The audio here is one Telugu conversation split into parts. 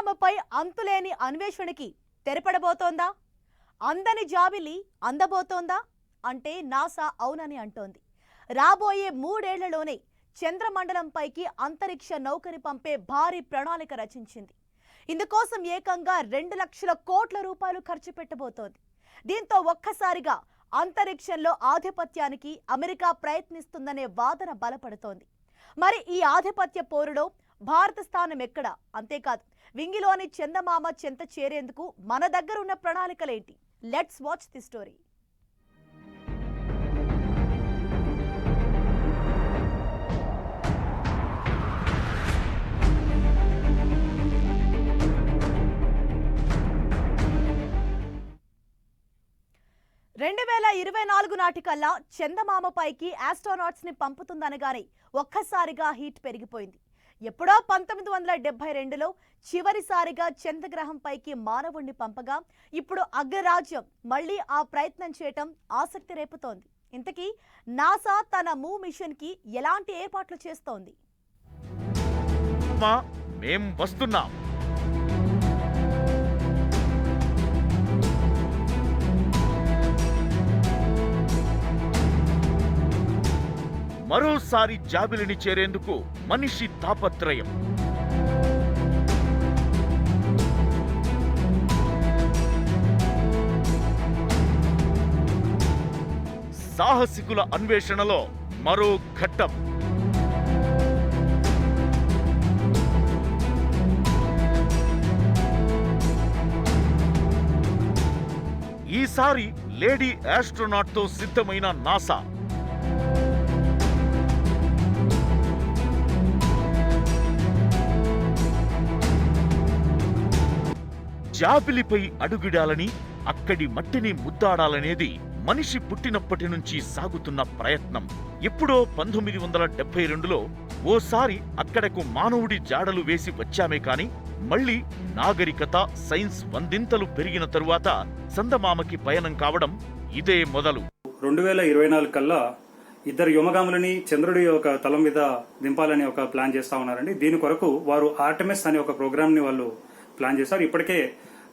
చందమామపై అంతులేని అన్వేషణకి తెరపడబోతోందా? అందని జాబిలి అందబోతోందా అంటే నాసా అవునని అంటోంది. రాబోయే 3 ఏళ్లలోనే చంద్రమండలంపైకి అంతరిక్ష నౌకని పంపే భారీ ప్రణాళిక రచించింది. ఇందుకోసం ఏకంగా 2 లక్షల కోట్ల రూపాయలు ఖర్చు పెట్టబోతోంది. దీంతో ఒక్కసారిగా అంతరిక్షంలో ఆధిపత్యానికి అమెరికా ప్రయత్నిస్తుందనే వాదన బలపడుతోంది. మరి ఈ ఆధిపత్య పోరులో భారత స్థానం ఎక్కడ? అంతేకాదు, వింగిలోని చందమామ చెంత చేరేందుకు మన దగ్గర ఉన్న ప్రణాళికలేంటి? Let's watch the story. రెండు 2024 నాటికల్లా చందమామపైకి ఆస్ట్రోనాట్స్ ని పంపుతుందనగానే ఒక్కసారిగా హీట్ పెరిగిపోయింది. ఎప్పుడో 1972లో చివరిసారిగా చంద్రగ్రహంపైకి మానవుణ్ణి పంపగా ఇప్పుడు అగ్రరాజ్యం మళ్లీ ఆ ప్రయత్నం చేయటం ఆసక్తి రేపుతోంది. ఇంతకీ నాసా తన మూవ్ మిషన్ కి ఎలాంటి ఏర్పాట్లు చేస్తోంది? మేం వస్తున్నాం. మరోసారి జాబిలిని చేరేందుకు మనిషి తాపత్రయం. సాహసికుల అన్వేషణలో మరో ఘట్టం. ఈసారి లేడీ ఆస్ట్రోనాట్ తో సిద్ధమైన నాసా జాబిలిపై అడుగిడాలని, అక్కడి మట్టిని ముద్దాడాలనేది మనిషి పుట్టినప్పటి నుంచి సాగుతున్న ప్రయత్నం. ఎప్పుడో 1972లో ఓసారి అక్కడకు మానవుడి జాడలు వేసి వచ్చామే కాని మళ్లీ నాగరికత, సైన్స్ వందింతలు పెరిగిన తరువాత చందమామకి పయనం కావడం ఇదే మొదలు. 2024 కల్లా 2 వ్యోమగాములని చంద్రుడి యొక్క తలం మీద దింపాలని ఒక ప్లాన్ చేస్తా ఉన్నారండి. దీని కొరకు వారు ఆర్టెమిస్ అనే ఒక ప్రోగ్రామ్ ని వాళ్ళు ప్లాన్ చేశారు. ఇప్పటికే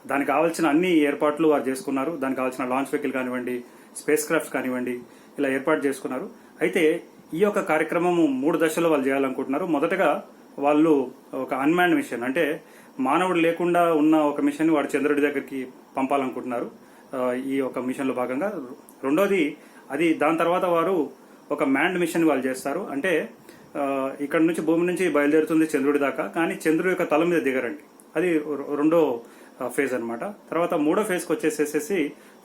దానికి కావాల్సిన అన్ని ఏర్పాట్లు వారు చేసుకున్నారు. దానికి కావాల్సిన లాంచ్ వెహికల్ కానివ్వండి, స్పేస్ క్రాఫ్ట్స్ కానివ్వండి, ఇలా ఏర్పాటు చేసుకున్నారు. అయితే ఈ యొక్క కార్యక్రమం 3 దశల్లో వాళ్ళు చేయాలనుకుంటున్నారు. మొదటగా వాళ్ళు ఒక అన్మాన్డ్ మిషన్, అంటే మానవుడు లేకుండా ఉన్న ఒక మిషన్ వాడు చంద్రుడి దగ్గరికి పంపాలనుకుంటున్నారు ఈ ఒక మిషన్ లో భాగంగా. రెండోది దాని తర్వాత వారు ఒక మ్యాన్డ్ మిషన్ వాళ్ళు చేస్తారు. అంటే ఇక్కడ నుంచి భూమి నుంచి బయలుదేరుతుంది చంద్రుడి దాకా, కానీ చంద్రుడి యొక్క తల మీద దిగరండి. అది రెండో ఫేజ్ అనమాట. తర్వాత మూడో ఫేజ్కి వచ్చేసేసి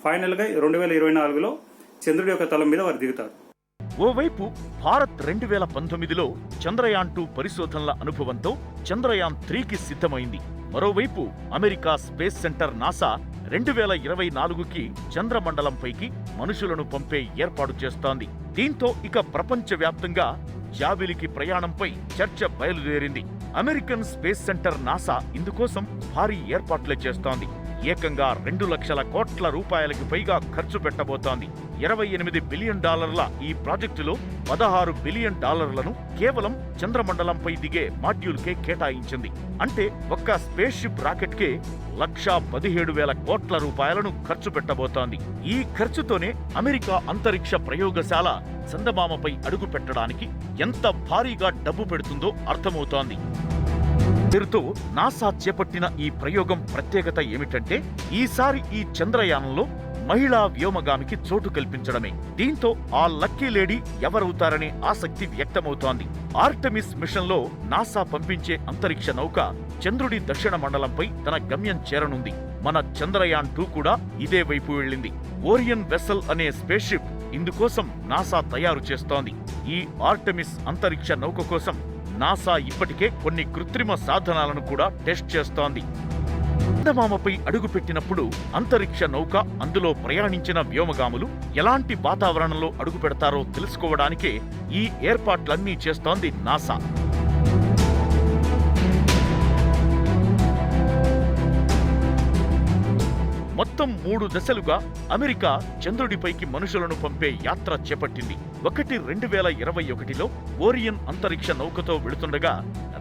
ఫైనల్ గా 2024లో చంద్రుడి యొక్క తలం మీద వారు దిగుతారు. ఓవైపు భారత్ 2019లో చంద్రయాన్ 2 పరిశోధనల అనుభవంతో చంద్రయాన్ 3కి సిద్ధమైంది. మరోవైపు అమెరికా స్పేస్ సెంటర్ నాసా 2024కి చంద్రమండలంపైకి మనుషులను పంపే ఏర్పాటు చేస్తోంది. దీంతో ఇక ప్రపంచవ్యాప్తంగా జాబిలికి ప్రయాణంపై చర్చ బయలుదేరింది. అమెరికన్ స్పేస్ సెంటర్ నాసా ఇందుకోసం భారీ ఏర్పాట్లే చేస్తోంది. ఏకంగా 2 లక్షల కోట్ల రూపాయలకి పైగా ఖర్చు పెట్టబోతోంది. $28 బిలియన్ ఈ ప్రాజెక్టులో $16 బిలియన్ కేవలం చంద్రమండలంపై దిగే మాడ్యూల్కే కేటాయించింది. అంటే ఒక్క స్పేస్ షిప్ రాకెట్కే 1,17,000 కోట్ల రూపాయలను ఖర్చు పెట్టబోతోంది. ఈ ఖర్చుతోనే అమెరికా అంతరిక్ష ప్రయోగశాల చందమామపై అడుగు పెట్టడానికి ఎంత భారీగా డబ్బు పెడుతుందో అర్థమవుతోంది. పేరుతో నాసా చేపట్టిన ఈ ప్రయోగం ప్రత్యేకత ఏమిటంటే ఈసారి ఈ చంద్రయానంలో మహిళా వ్యోమగామికి చోటు కల్పించడమే. దీంతో ఆ లక్కీ లేడీ ఎవరవుతారనే ఆసక్తి వ్యక్తమవుతోంది. ఆర్టెమిస్ మిషన్ లో నాసా పంపించే అంతరిక్ష నౌక చంద్రుడి దక్షిణ మండలంపై తన గమ్యం చేరనుంది. మన చంద్రయాన్ 2 కూడా ఇదే వైపు వెళ్ళింది. ఓరియన్ వెసల్ అనే స్పేస్ షిప్ ఇందుకోసం నాసా తయారు చేస్తోంది. ఈ ఆర్టెమిస్ అంతరిక్ష నౌక కోసం నాసా ఇప్పటికే కొన్ని కృత్రిమ సాధనాలను కూడా టెస్ట్ చేస్తోంది. చందమామపై అడుగుపెట్టినప్పుడు అంతరిక్ష నౌక, అందులో ప్రయాణించిన వ్యోమగాములు ఎలాంటి వాతావరణంలో అడుగు పెడతారో తెలుసుకోవడానికే ఈ ఏర్పాట్లన్నీ చేస్తోంది నాసా. మొత్తం 3 దశలుగా అమెరికా చంద్రుడిపైకి మనుషులను పంపే యాత్ర చేపట్టింది. 2021లో ఓరియన్ అంతరిక్ష నౌకతో వెళుతుండగా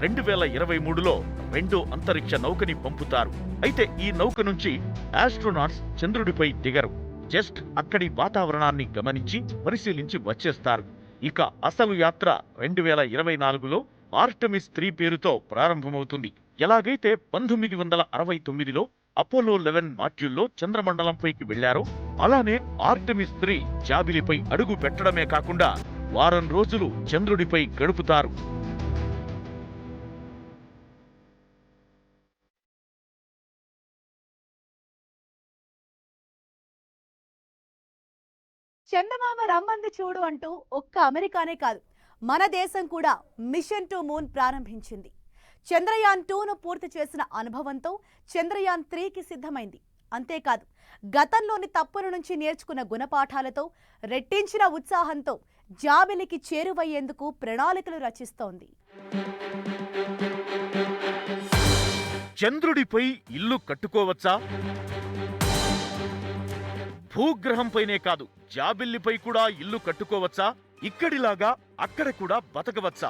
2023లో రెండో అంతరిక్ష నౌకని పంపుతారు. అయితే ఈ నౌక నుంచి ఆస్ట్రోనాట్స్ చంద్రుడిపై దిగరు. జస్ట్ అక్కడి వాతావరణాన్ని గమనించి పరిశీలించి వచ్చేస్తారు. ఇక అసలు యాత్ర 2024లో ఆర్టెమిస్ 3 పేరుతో ప్రారంభమవుతుంది. ఎలాగైతే 1969లో అపోలో 11 మాడ్యూల్లో చంద్రమండలంపైకి వెళ్లారో అలానే ఆర్టెమిస్ 3 జాబిలిపై అడుగు పెట్టడమే కాకుండా వారం రోజులు చంద్రుడిపై గడుపుతారు. చందమామ రమ్మంది చూడు అంటూ ఒక్క అమెరికానే కాదు, మన దేశం కూడా మిషన్ టు మూన్ ప్రారంభించింది. చంద్రయాన్ 2ను పూర్తి చేసిన అనుభవంతో చంద్రయాన్ 3కి సిద్ధమైంది. అంతేకాదు, గతంలోని తప్పుల నుంచి నేర్చుకున్న గుణపాఠాలతో రెట్టించిన ఉత్సాహంతో జాబిలికి చేరువయ్యేందుకు ప్రణాళికలు రచిస్తోంది. చంద్రుడిపై ఇల్లు కట్టుకోవచ్చా? భూగ్రహంపైనే కాదు, జాబిల్లిపై కూడా ఇల్లు కట్టుకోవచ్చా? ఇక్కడిలాగా అక్కడ కూడా బతకవచ్చా?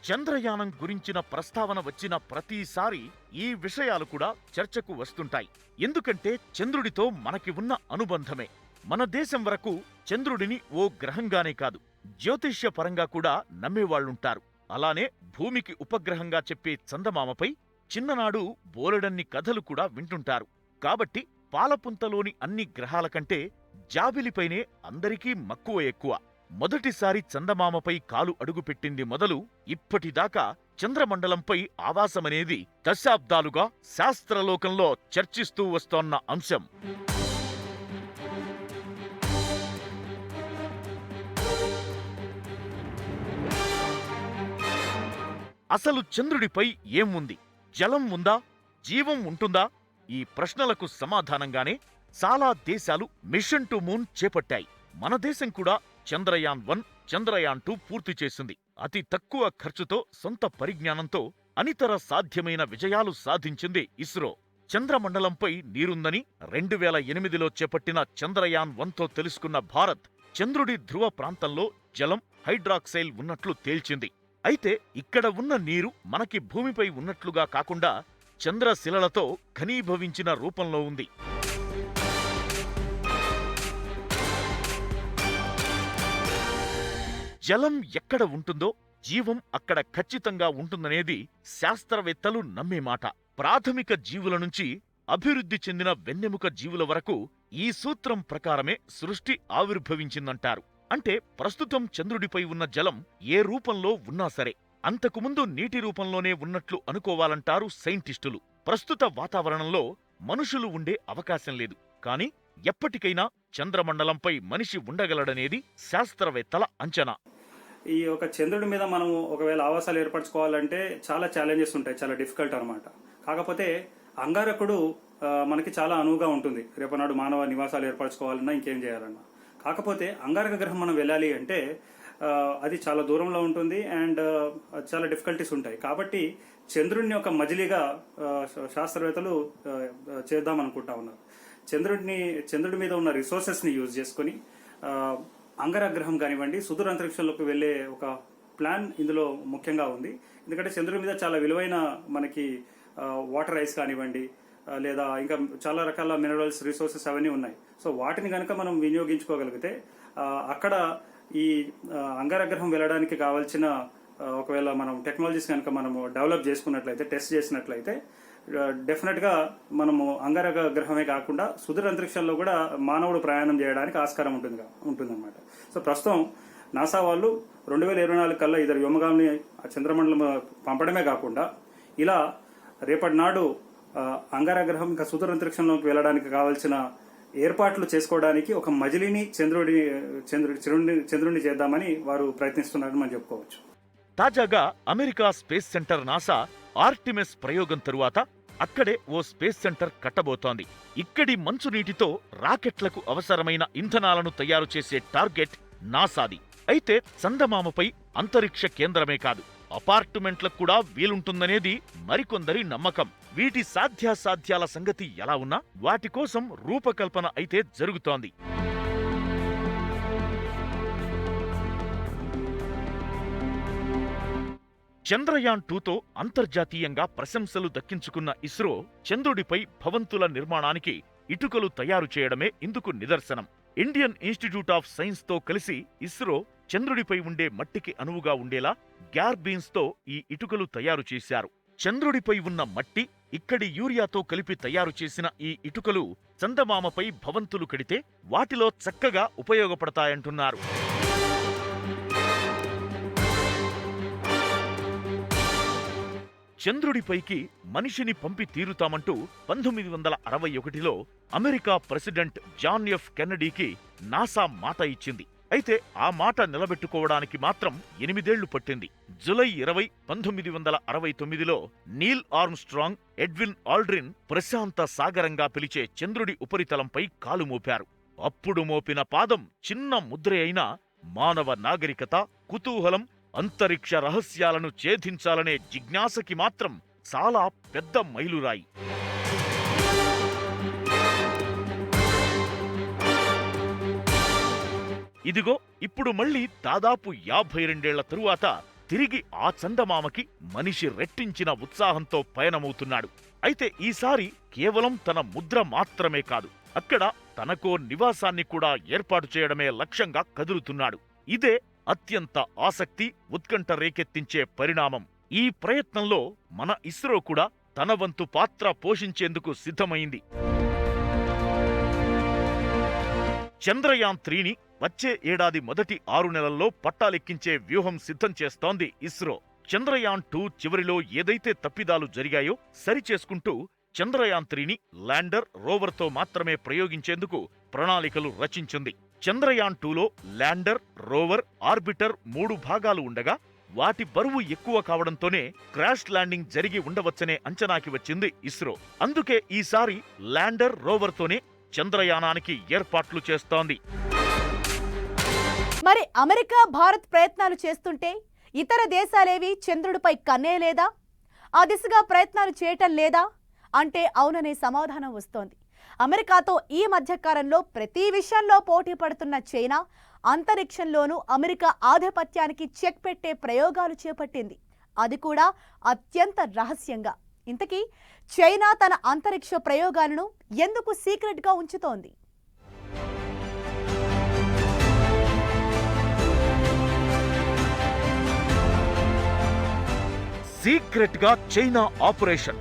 చంద్రయానం గురించిన ప్రస్తావన వచ్చిన ప్రతిసారి ఈ విషయాలు కూడా చర్చకు వస్తుంటాయి. ఎందుకంటే చంద్రుడితో మనకి ఉన్న అనుబంధమే. మన దేశం వరకు చంద్రుడిని ఓ గ్రహంగానే కాదు, జ్యోతిష్య పరంగా కూడా నమ్మేవాళ్లుంటారు. అలానే భూమికి ఉపగ్రహంగా చెప్పే చందమామపై చిన్ననాడు బోలెడన్ని కథలు కూడా వింటుంటారు. కాబట్టి పాలపుంతలోని అన్ని గ్రహాల కంటే జాబిలిపైనే అందరికీ మక్కువ ఎక్కువ. మొదటిసారి చందమామపై కాలు అడుగుపెట్టింది మొదలు ఇప్పటిదాకా చంద్రమండలంపై ఆవాసమనేది దశాబ్దాలుగా శాస్త్రలోకంలో చర్చిస్తూ వస్తోన్న అంశం. అసలు చంద్రుడిపై ఏముంది? జలం ఉందా? జీవం ఉంటుందా? ఈ ప్రశ్నలకు సమాధానంగానే చాలా దేశాలు మిషన్ టు మూన్ చేపట్టాయి. మన దేశం కూడా చంద్రయాన్ 1, చంద్రయాన్ 2 పూర్తి చేసింది. అతి తక్కువ ఖర్చుతో సొంత పరిజ్ఞానంతో అనితర సాధ్యమైన విజయాలు సాధించింది ఇస్రో. చంద్రమండలంపై నీరుందని 2008లో చేపట్టిన చంద్రయాన్ 1తో తెలుసుకున్న భారత్ చంద్రుడి ధ్రువ ప్రాంతంలో జలం, హైడ్రాక్సైల్ ఉన్నట్లు తేల్చింది. అయితే ఇక్కడ ఉన్న నీరు మనకి భూమిపై ఉన్నట్లుగా కాకుండా చంద్రశిలలతో ఘనీభవించిన రూపంలో ఉంది. జలం ఎక్కడ ఉంటుందో జీవం అక్కడ ఖచ్చితంగా ఉంటుందనేది శాస్త్రవేత్తలు నమ్మే మాట. ప్రాథమిక జీవుల నుంచి అభివృద్ధి చెందిన వెన్నెముక జీవుల వరకు ఈ సూత్రం ప్రకారమే సృష్టి ఆవిర్భవించిందంటారు. అంటే ప్రస్తుతం చంద్రుడిపై ఉన్న జలం ఏ రూపంలో ఉన్నా సరే అంతకుముందు నీటి రూపంలోనే ఉన్నట్లు అనుకోవాలంటారు సైంటిస్టులు. ప్రస్తుత వాతావరణంలో మనుషులు ఉండే అవకాశం లేదు, కానీ ఎప్పటికైనా చంద్రమండలంపై మనిషి ఉండగలడనేది శాస్త్రవేత్తల అంచనా. ఈ ఒక చంద్రుడి మీద మనం ఒకవేళ ఆవాసాలు ఏర్పరచుకోవాలంటే చాలా ఛాలెంజెస్ ఉంటాయి, చాలా డిఫికల్ట్ అనమాట. కాకపోతే అంగారకుడు మనకి చాలా అనువుగా ఉంటుంది రేపనాడు మానవ నివాసాలు ఏర్పరచుకోవాలన్నా ఇంకేం చేయాలన్నా. కాకపోతే అంగారక గ్రహం మనం వెళ్ళాలి అంటే అది చాలా దూరంలో ఉంటుంది అండ్ చాలా డిఫికల్టీస్ ఉంటాయి. కాబట్టి చంద్రుడిని ఒక మజిలీగా శాస్త్రవేత్తలు చేద్దాం అనుకుంటా ఉన్నారు. చంద్రుడి మీద ఉన్న రిసోర్సెస్ ని యూజ్ చేసుకుని అంగారక గ్రహం కానివ్వండి సుదూర అంతరిక్షంలోకి వెళ్లే ఒక ప్లాన్ ఇందులో ముఖ్యంగా ఉంది. ఎందుకంటే చంద్రుడి మీద చాలా విలువైన మనకి వాటర్ ఐస్ కానివ్వండి లేదా ఇంకా చాలా రకాల మినరల్స్, రిసోర్సెస్ అవన్నీ ఉన్నాయి. సో వాటిని కనుక మనం వినియోగించుకోగలిగితే అక్కడ ఈ అంగారక గ్రహం వెళ్ళడానికి కావాల్సిన ఒకవేళ మనం టెక్నాలజీస్ కనుక మనము డెవలప్ చేసుకున్నట్లయితే, టెస్ట్ చేసినట్లయితే డెఫినెట్ గా మనము అంగారక గ్రహమే కాకుండా సుదూర అంతరిక్షంలో కూడా మానవుడు ప్రయాణం చేయడానికి ఆస్కారం ఉంటుందన్నమాట. సో ప్రస్తుతం నాసా వాళ్ళు 2024 కల్లా ఇద్దరు వ్యోమగామిని చంద్రమండలం పంపడమే కాకుండా ఇలా రేపటి నాడు అంగారక గ్రహం ఇంకా సుదూర అంతరిక్షంలోకి వెళ్ళడానికి కావాల్సిన ఏర్పాట్లు చేసుకోవడానికి ఒక మజిలీని చంద్రుడిని చేద్దామని వారు ప్రయత్నిస్తున్నారని మనం చెప్పుకోవచ్చు. తాజాగా America space centre NASA Artemis ప్రయోగం తరువాత అక్కడే ఓ స్పేస్ సెంటర్ కట్టబోతోంది. ఇక్కడి మంచునీటితో రాకెట్లకు అవసరమైన ఇంధనాలను తయారు చేసే టార్గెట్ నాసాది. అయితే చందమామపై అంతరిక్ష కేంద్రమే కాదు, అపార్ట్మెంట్లకు కూడా వీలుంటుందనేది మరికొందరి నమ్మకం. వీటి సాధ్యాసాధ్యాల సంగతి ఎలా ఉన్నా వాటి కోసం రూపకల్పన అయితే జరుగుతోంది. చంద్రయాన్ 2తో అంతర్జాతీయంగా ప్రశంసలు దక్కించుకున్న ఇస్రో చంద్రుడిపై భవంతుల నిర్మాణానికి ఇటుకలు తయారు చేయడమే ఇందుకు నిదర్శనం. ఇండియన్ ఇన్స్టిట్యూట్ ఆఫ్ సైన్స్తో కలిసి ఇస్రో చంద్రుడిపై ఉండే మట్టికి అనువుగా ఉండేలా గ్యార్బీన్స్తో ఈ ఇటుకలు తయారు చేశారు. చంద్రుడిపై ఉన్న మట్టి, ఇక్కడి యూరియాతో కలిపి తయారు చేసిన ఈ ఇటుకలు చందమామపై భవంతులు కడితే వాటిలో చక్కగా ఉపయోగపడతాయంటున్నారు. చంద్రుడిపైకి మనిషిని పంపి తీరుతామంటూ 1961లో అమెరికా ప్రెసిడెంట్ జాన్ ఎఫ్ కెన్నడీకి నాసా మాట ఇచ్చింది. అయితే ఆ మాట నిలబెట్టుకోవడానికి మాత్రం 8 ఏళ్లు పట్టింది. జూలై 20, 1969లో నీల్ ఆర్మ్స్ట్రాంగ్, ఎడ్విన్ ఆల్డ్రిన్ ప్రశాంత సాగరంగా పిలిచే చంద్రుడి ఉపరితలంపై కాలు మోపారు. అప్పుడు మోపిన పాదం చిన్న ముద్రే అయినా మానవ నాగరికత, కుతూహలం, అంతరిక్ష రహస్యాలను ఛేదించాలనే జిజ్ఞాసకి మాత్రం చాలా పెద్ద మైలురాయి. ఇదిగో ఇప్పుడు మళ్ళీ దాదాపు 52 ఏళ్ల తరువాత తిరిగి ఆ చందమామకి మనిషి రెట్టించిన ఉత్సాహంతో పయనమవుతున్నాడు. అయితే ఈసారి కేవలం తన ముద్ర మాత్రమే కాదు, అక్కడ తనకో నివాసాన్ని కూడా ఏర్పాటు చేయడమే లక్ష్యంగా కదులుతున్నాడు. ఇదే అత్యంత ఆసక్తి, ఉత్కంఠ రేకెత్తించే పరిణామం. ఈ ప్రయత్నంలో మన ఇస్రో కూడా తన వంతు పాత్ర పోషించేందుకు సిద్ధమైంది. చంద్రయాన్ 3ని వచ్చే ఏడాది మొదటి 6 నెలల్లో పట్టాలెక్కించే వ్యూహం సిద్ధం చేస్తోంది ఇస్రో. చంద్రయాన్ 2 చివరిలో ఏదైతే తప్పిదాలు జరిగాయో సరిచేసుకుంటూ చంద్రయాన్ 3ని ల్యాండర్, రోవర్తో మాత్రమే ప్రయోగించేందుకు ప్రణాళికలు రచించింది. చంద్రయాన్ 2లో ల్యాండర్, రోవర్, ఆర్బిటర్ 3 భాగాలు ఉండగా వాటి బరువు ఎక్కువ కావడంతోనే క్రాష్ ల్యాండింగ్ జరిగి ఉండవచ్చనే అంచనాకి వచ్చింది ఇస్రో. అందుకే ఈసారి ల్యాండర్, రోవర్తోనే చంద్రయానానికి ఏర్పాట్లు చేస్తోంది. మరి అమెరికా, భారత్ ప్రయత్నాలు చేస్తుంటే ఇతర దేశాలేవి చంద్రుడిపై కన్నేలేదా? ఆ దిశగా ప్రయత్నాలు చేయటం లేదా అంటే అవుననే సమాధానం వస్తోంది. అమెరికాతో ఈ మధ్యకాలంలో ప్రతి విషయంలో పోటీ పడుతున్న చైనా అంతరిక్షంలోనూ అమెరికా ఆధిపత్యానికి చెక్ పెట్టే ప్రయోగాలు చేపట్టింది. అది కూడా అత్యంత రహస్యంగా. ఇంతకీ చైనా తన అంతరిక్ష ప్రయోగాలను ఎందుకు సీక్రెట్గా ఉంచుతోంది? సీక్రెట్గా చైనా ఆపరేషన్.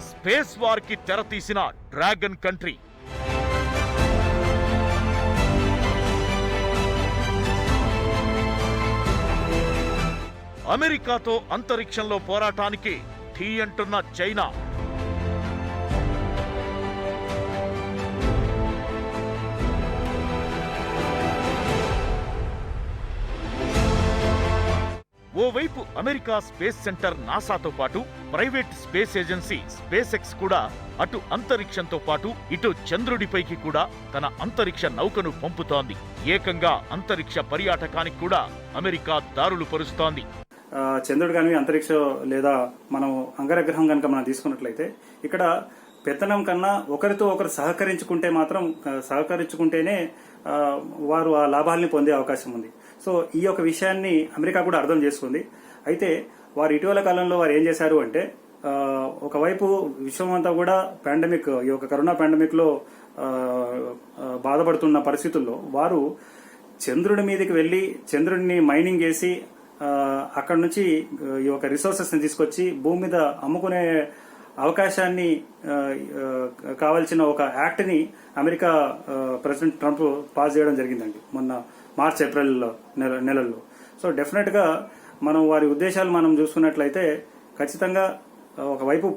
స్పేస్ వార్ కి తెరతీసిన డ్రాగన్ కంట్రీ. అమెరికాతో అంతరిక్షంలో పోరాటానికి ఢీ అంటున్న చైనా. ఓవైపు అమెరికా స్పేస్ సెంటర్ నాసాతో పాటు private space agency space X కూడా అటు అంతరిక్షంతో పాటు ఇటు చంద్రుడిపైకి కూడా తన అంతరిక్ష నౌకను పంపుతోంది. ఏకంగా అంతరిక్ష పర్యాటకానికి కూడా అమెరికా దారులు పరుస్తోంది. చంద్రుడు కానీ అంతరిక్ష లేదా మనం అంగారగ్రహం కనుక మనం తీసుకున్నట్లయితే ఇక్కడ పెత్తనం కన్నా ఒకరితో ఒకరు సహకరించుకుంటేనే వారు ఆ లాభాల్ని పొందే అవకాశం ఉంది. సో ఈ యొక్క విషయాన్ని అమెరికా కూడా అర్థం చేసుకుంది. అయితే వారు ఇటీవల కాలంలో వారు ఏం చేశారు అంటే ఒకవైపు విశ్వం అంతా కూడా పాండమిక్, ఈ యొక్క కరోనా పాండమిక్ లో బాధపడుతున్న పరిస్థితుల్లో వారు చంద్రుడి మీదకి వెళ్లి చంద్రుడిని మైనింగ్ చేసి అక్కడ నుంచి ఈ యొక్క రిసోర్సెస్ ని తీసుకొచ్చి భూమి మీద అమ్ముకునే అవకాశాన్ని కావాల్సిన ఒక యాక్ట్ ని అమెరికా ప్రెసిడెంట్ ట్రంప్ పాస్ చేయడం జరిగిందండి మొన్న మార్చ్, ఏప్రిల్ నెలల్లో. సో డెఫినెట్ గా మనం వారి ఉద్దేశాలు మనం చూసుకున్నట్లయితే ఖచ్చితంగా ఒకవైపు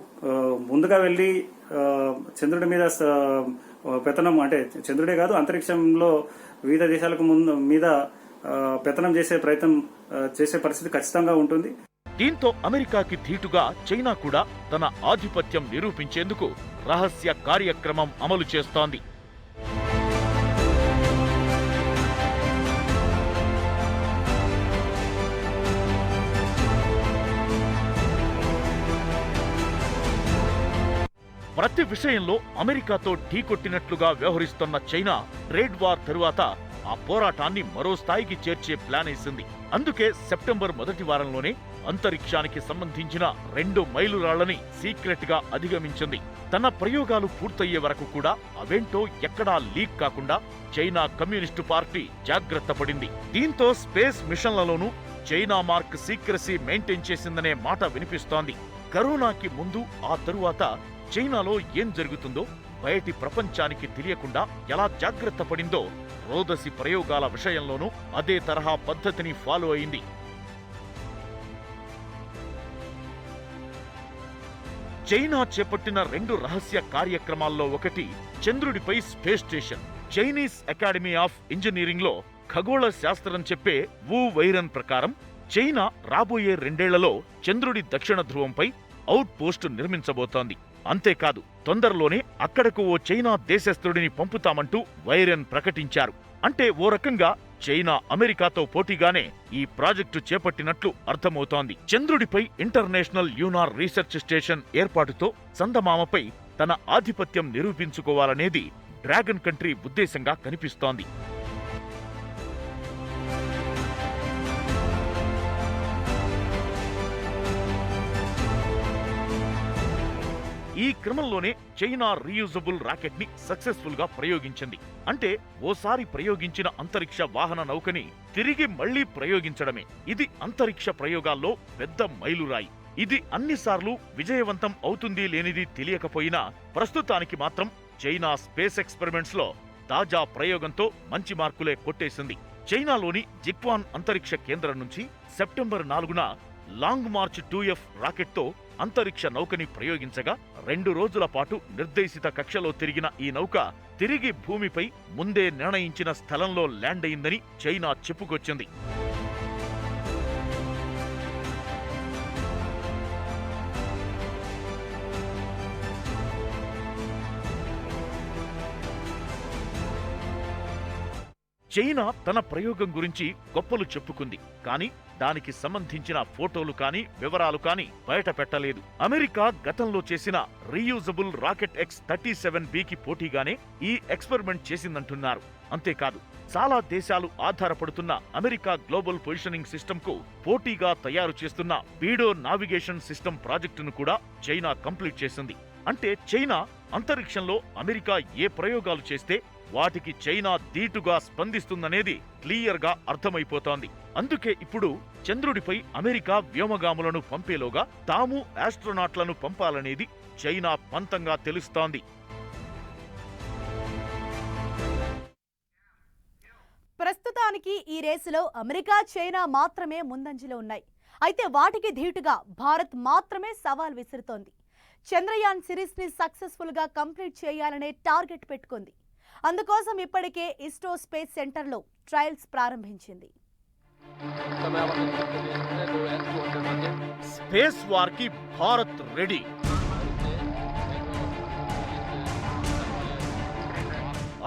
ముందుగా వెళ్లి చంద్రుడి మీద పెత్తనం, అంటే చంద్రుడే కాదు అంతరిక్షంలో వివిధ దేశాలకు మీద పెత్తనం చేసే ప్రయత్నం చేసే పరిస్థితి ఖచ్చితంగా ఉంటుంది. దీంతో అమెరికాకి ధీటుగా చైనా కూడా తన ఆధిపత్యం నిరూపించేందుకు రహస్య కార్యక్రమం అమలు చేస్తోంది. ప్రతి విషయంలో అమెరికాతో ఢీకొట్టినట్లుగా వ్యవహరిస్తున్న చైనా ట్రేడ్ వార్ తరువాత ఆ పోరాటాన్ని మరో స్థాయికి చేర్చే ప్లాన్ వేసింది. అందుకే సెప్టెంబర్ మొదటి వారంలోనే అంతరిక్షానికి సంబంధించిన 2 మైలురాళ్లని సీక్రెట్ గా అధిగమించింది. తన ప్రయోగాలు పూర్తయ్యే వరకు కూడా అవేంటో ఎక్కడా లీక్ కాకుండా చైనా కమ్యూనిస్టు పార్టీ జాగ్రత్త పడింది. దీంతో స్పేస్ మిషన్లలోనూ చైనా మార్క్ సీక్రసీ మెయింటైన్ చేసిందనే మాట వినిపిస్తోంది. కరోనాకి ముందు ఆ తరువాత చైనాలో ఏం జరుగుతుందో బయటి ప్రపంచానికి తెలియకుండా ఎలా జాగ్రత్త పడిందో రోదసి ప్రయోగాల విషయంలోనూ అదే తరహా పద్ధతిని ఫాలో అయింది. చైనా చేపట్టిన 2 రహస్య కార్యక్రమాల్లో ఒకటి చంద్రుడిపై space station. Chinese academy of engineering లో ఖగోళ శాస్త్రం చెప్పే వు వైరన్ ప్రకారం చైనా రాబోయే 2 ఏళ్లలో చంద్రుడి దక్షిణ ధ్రువంపై అవుట్ పోస్ట్ నిర్మించబోతోంది. అంతేకాదు తొందరలోనే అక్కడకు ఓ చైనా దేశస్థుడిని పంపుతామంటూ వైరన్ ప్రకటించారు. అంటే ఓ రకంగా చైనా అమెరికాతో పోటీగానే ఈ ప్రాజెక్టు చేపట్టినట్లు అర్థమవుతోంది. చంద్రుడిపై ఇంటర్నేషనల్ ల్యూనార్ రీసెర్చ్ స్టేషన్ ఏర్పాటుతో చందమామపై తన ఆధిపత్యం నిరూపించుకోవాలనేది డ్రాగన్ కంట్రీ ఉద్దేశంగా కనిపిస్తోంది. ఈ క్రమంలోనే చైనా రీయూజబుల్ రాకెట్ ని సక్సెస్ఫుల్ గా ప్రయోగించింది. అంటే ఓసారి ప్రయోగించిన అంతరిక్ష వాహన నౌకని తిరిగి మళ్లీ ప్రయోగించడమే. ఇది అంతరిక్ష ప్రయోగాల్లో పెద్ద మైలురాయి. ఇది అన్నిసార్లు విజయవంతం అవుతుంది లేనిది తెలియకపోయినా ప్రస్తుతానికి మాత్రం చైనా స్పేస్ ఎక్స్పెరిమెంట్స్ లో తాజా ప్రయోగంతో మంచి మార్కులే కొట్టేసింది. చైనాలోని జిక్వాన్ అంతరిక్ష కేంద్రం నుంచి సెప్టెంబర్ 4న లాంగ్ మార్చ్ 2F రాకెట్తో అంతరిక్ష నౌకని ప్రయోగించగా 2 రోజుల పాటు నిర్దేశిత కక్షలో తిరిగిన ఈ నౌక తిరిగి భూమిపై ముందే నిర్ణయించిన స్థలంలో ల్యాండ్ అయిందని చైనా చెప్పుకొచ్చింది. చైనా తన ప్రయోగం గురించి గొప్పలు చెప్పుకుంది. కానీ దానికి సంబంధించిన ఫోటోలు కానీ వివరాలు కానీ బయట పెట్టలేదు. అమెరికా గతంలో చేసిన రీయూజబుల్ రాకెట్ X-37Bకి పోటీగానే ఈ ఎక్స్పెరిమెంట్ చేసిందంటున్నారు. అంతేకాదు చాలా దేశాలు ఆధారపడుతున్న అమెరికా గ్లోబల్ పొజిషనింగ్ సిస్టంకు పోటీగా తయారు చేస్తున్న పీడో నావిగేషన్ సిస్టమ్ ప్రాజెక్టును కూడా చైనా కంప్లీట్ చేసింది. అంటే చైనా అంతరిక్షంలో అమెరికా ఏ ప్రయోగాలు చేస్తే వాటికి చైనా ధీటుగా స్పందిస్తుందనేది క్లియర్ గా అర్థమైపోతోంది. అందుకే ఇప్పుడు చంద్రుడిపై అమెరికా వ్యోమగాములను పంపేలోగా తాము ఆస్ట్రోనాట్లను పంపాలనేది చైనా పంతంగా తెలుస్తోంది. ప్రస్తుతానికి ఈ రేసులో అమెరికా, చైనా మాత్రమే ముందంజలో ఉన్నాయి. అయితే వాటికి ధీటుగా భారత్ మాత్రమే సవాల్ విసురుతోంది. చంద్రయాన్ సిరీస్ ని సక్సెస్ఫుల్ గా కంప్లీట్ చేయాలనే టార్గెట్ పెట్టుకుంది. అందుకోసం ఇప్పటికే ఇస్రో స్పేస్ సెంటర్లో ట్రయల్స్ ప్రారంభించింది. స్పేస్ వార్ కి భారత్ రెడీ.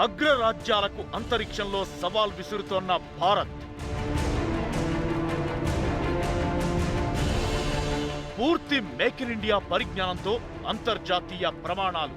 అగ్రరాజ్యాలకు అంతరిక్షంలో సవాల్ విసురుతోన్న భారత్ పూర్తి మేక్ ఇన్ ఇండియా పరిజ్ఞానంతో అంతర్జాతీయ ప్రమాణాలు.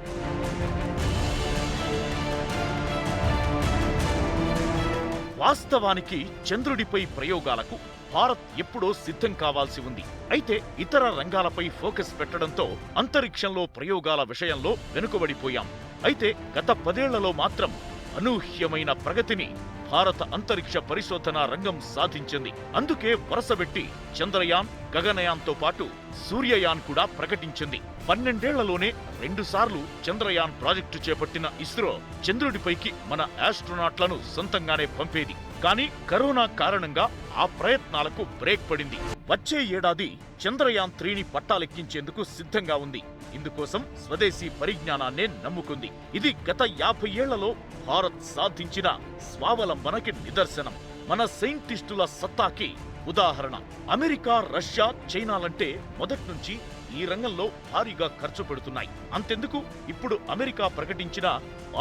వాస్తవానికి చంద్రుడిపై ప్రయోగాలకు భారత్ ఎప్పుడో సిద్ధం కావాల్సి ఉంది. అయితే ఇతర రంగాలపై ఫోకస్ పెట్టడంతో అంతరిక్షంలో ప్రయోగాల విషయంలో వెనుకబడిపోయాం. అయితే గత 10 ఏళ్లలో మాత్రం అనూహ్యమైన ప్రగతిని భారత అంతరిక్ష పరిశోధన రంగం సాధించింది. అందుకే వరుసబెట్టి చంద్రయాన్, గగనయాన్తో పాటు సూర్యయాన్ కూడా ప్రకటించింది. 12 ఏళ్లలోనే 2 సార్లు చంద్రయాన్ ప్రాజెక్టు చేపట్టిన ఇస్రో చంద్రుడిపైకి మన ఆస్ట్రోనాట్లను సొంతంగానే పంపేది. కానీ కరోనా కారణంగా ఆ ప్రయత్నాలకు బ్రేక్ పడింది. వచ్చే ఏడాది చంద్రయాన్ 3ని పట్టాలెక్కించేందుకు సిద్ధంగా ఉంది. ఇందుకోసం స్వదేశీ పరిజ్ఞానాన్నే నమ్ముకుంది. ఇది గత 50 ఏళ్లలో భారత్ సాధించిన స్వావలంబనకి నిదర్శనం. మన సైంటిస్టుల సత్తాకి ఉదాహరణ. అమెరికా, రష్యా, చైనాలంటే మొదట్నుంచి ఈ రంగంలో భారీగా ఖర్చు పెడుతున్నాయి. అంతెందుకు ఇప్పుడు అమెరికా ప్రకటించిన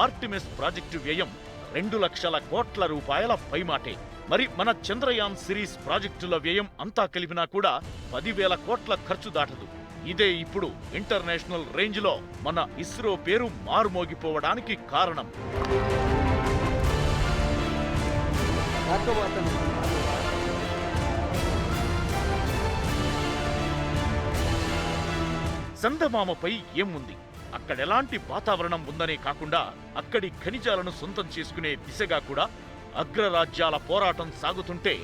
ఆర్టిమిస్ ప్రాజెక్టు వ్యయం 2 లక్షల కోట్ల రూపాయల పైమాటే. మరి మన చంద్రయాన్ సిరీస్ ప్రాజెక్టుల వ్యయం అంతా కలిపినా కూడా 10,000 కోట్ల ఖర్చు దాటదు. ఇదే ఇప్పుడు ఇంటర్నేషనల్ రేంజ్లో మన ఇస్రో పేరు మారుమోగిపోవడానికి కారణం. చందమామపై ఏముంది, అక్కడెలాంటి వాతావరణం ఉందనే కాకుండా అక్కడి ఖనిజాలను సొంతం చేసుకునే దిశగా కూడా అగ్రరాజ్యాల పోరాటం సాగుతుంటే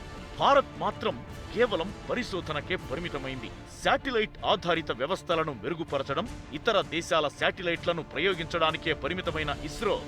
భారత్ మాత్రం కేవలం పరిశోధనకే పరిమితమైంది. శాటిలైట్ ఆధారిత వ్యవస్థలను మెరుగుపరచడం, ఇతర దేశాల శాటిలైట్లను ప్రయోగించడానికే పరిమితమైన ఇస్రో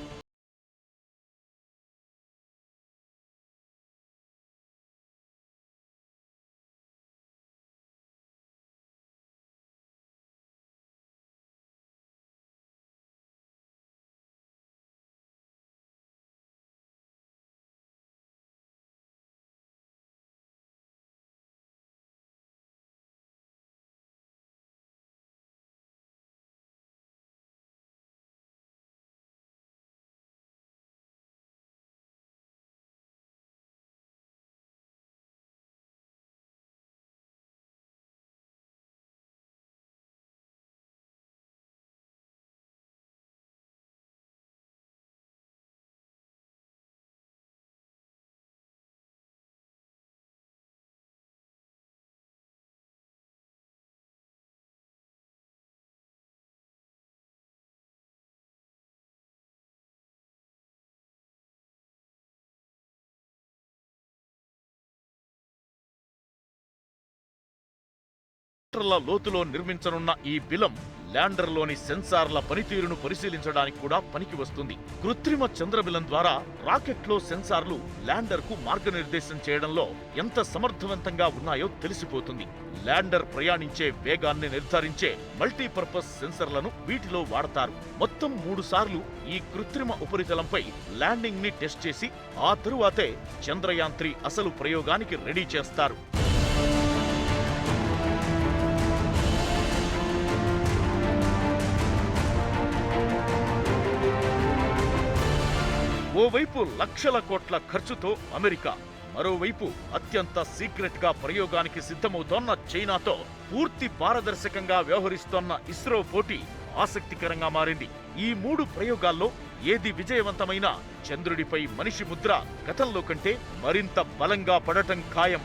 మీటర్ల లోతులో నిర్మించనున్న ఈ బిలం ల్యాండర్లోని సెన్సార్ల పనితీరును పరిశీలించడానికి కూడా పనికి వస్తుంది. కృత్రిమ చంద్రబిలం ద్వారా రాకెట్లో సెన్సార్లు ల్యాండర్కు మార్గనిర్దేశం చేయడంలో ఎంత సమర్థవంతంగా ఉన్నాయో తెలిసిపోతుంది. ల్యాండర్ ప్రయాణించే వేగాన్ని నిర్ధారించే మల్టీపర్పస్ సెన్సర్లను వీటిలో వాడతారు. మొత్తం 3 సార్లు ఈ కృత్రిమ ఉపరితలంపై ల్యాండింగ్ ని టెస్ట్ చేసి ఆ తరువాతే చంద్రయాన్ 3 అసలు ప్రయోగానికి రెడీ చేస్తారు. ఓవైపు లక్షల కోట్ల ఖర్చుతో అమెరికా, మరోవైపు అత్యంత సీక్రెట్ గా ప్రయోగానికి సిద్ధమవుతోన్న చైనాతో పూర్తి పారదర్శకంగా వ్యవహరిస్తోన్న ఇస్రో పోటీ ఆసక్తికరంగా మారింది. ఈ 3 ప్రయోగాల్లో ఏది విజయవంతమైనా చంద్రుడిపై మనిషి ముద్ర గతంలో కంటే మరింత బలంగా పడటం ఖాయం.